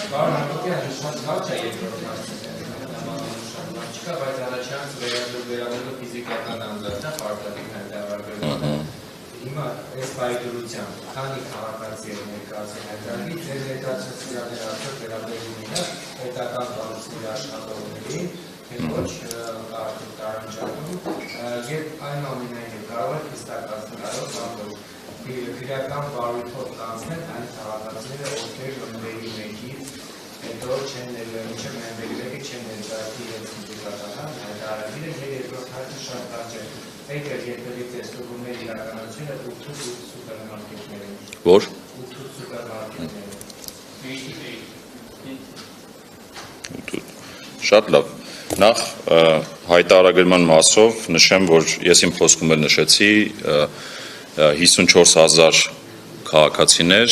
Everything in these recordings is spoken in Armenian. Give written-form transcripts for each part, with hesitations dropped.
Բարոն Հակոբյան, շատ լավ չէ երկրորդ չկա, բայց առաջանց վերաբերելու ֆիզիկական անձանց պարտադիր հայտարարվելը։ Հիմա այս բայդրությամբ քանի քաղաքացի է ներկայացել հայտարարի, ձեր ներկայացուցիչները արդյոք վերաբերում են պետական կառույցների աշխատողներին, թե ոչ տարանջանում, եւ այնուամենայնիվ կարող է հստակացնել, քրեական վարույթով կանցնել այն քաղաքացիները, ովքեր նոյեմբերի 1-ից հետո չեն ներկայացել նոյեմբերի 1-ը չեն ներկայացել իրենց ֆիզիկական հայտարարները եւ երկրորդ հարցը շատ կարճ է։ Եկե երբեք տեստուգումներ իրականացնելը 8 սուպերմարկետներում։ Որ 8 սուպերմարկետներում։ Շատ լավ։ Նախ հայտարարման մասով նշեմ, որ ես իմ խոսքում էլ նշեցի 54,000 քաղաքացիներ,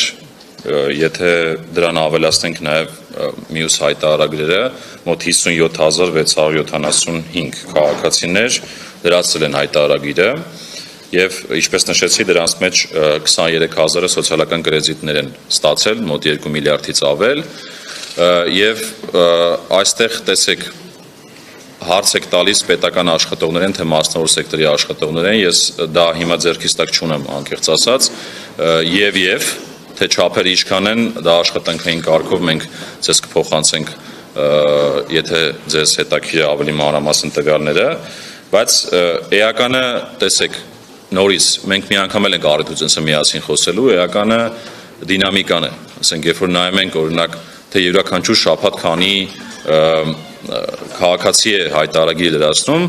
եթե դրան ավելացնենք նաև մյուս հայտարարները, մոտ 57,675 քաղաքացիներ դրացել են հայտարարը եւ ինչպես նշեցի դրանց մեջ 23,000-ը սոցիալական կրեդիտներ են ստացել, մոտ 2 միլիարդից ավել եւ այստեղ տեսեք հարց եք տալիս պետական աշխատողներին, թե մասնավոր սեկտորի աշխատողներին, ես դա հիմա ձեռքից տակ չունեմ անկեղծ ասած, եւ թե չափերը ինչքան են, դա աշխատանքային կարգով մենք ձեզ կփոխանցենք, եթե ձեզ հետաքրքիր է ավելի մանրամասն տվյալները, բայց էականը տեսեք նորից մենք մի անգամ էլ ենք առիթ ունեցել միասին խոսելու, էականը դինամիկան է, ասենք երբ որ նայում ենք օրինակ թե յուրաքանչյուր շաբաթ քանի քաղաքացի է հայտարարի լրացնում,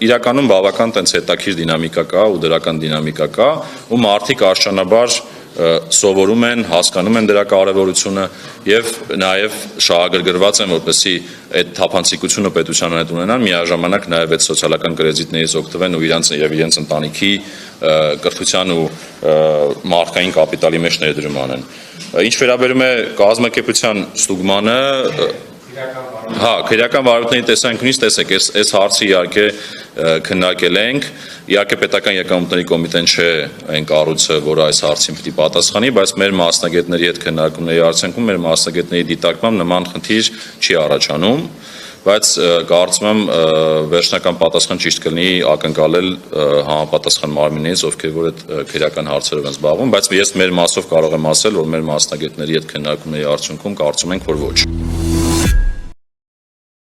իրականում բավական տենց հետաքրքիր դինամիկա կա ու դրական դինամիկա կա, ու մարդիկ արժանաբար սովորում են, հասկանում են դրա կարևորությունը եւ նաեւ շահագրգռված են, որպեսզի այդ թափանցիկությունը պետության հետ ունենան, միաժամանակ նաեւ այդ սոցիալական կրեդիտներից օգտվեն ու իրենց ընտանիքի կրթության ու մարդկային կապիտալի մեջ ներդրում անեն։ Ինչ վերաբերում է կազմակերպության ստուգմանը, հա, քրեական վարույթների տեսանկյունից տեսեք, այս հարցը իհարկե քննարկել ենք, իհարկե պետական եկամուտների կոմիտեն չէ այն կառույցը, որը այս հարցին պիտի պատասխանի, բայց մեր մասնագետների հետ քննարկումների արդյունքում մեր մասնագետների դիտարկմամբ նման խնդիր չի առաջանում, բայց կարծում եմ վերջնական պատասխան ճիշտ կլինի ակնկալել համապատասխան մարմիններից, ովքեր որ այդ քրեական հարցերով են զբաղվում, բայց ես մեր մասով կարող եմ ասել, որ մեր մասնագետների հետ քննարկումների արդյունքում կարծում ենք, որ ոչ։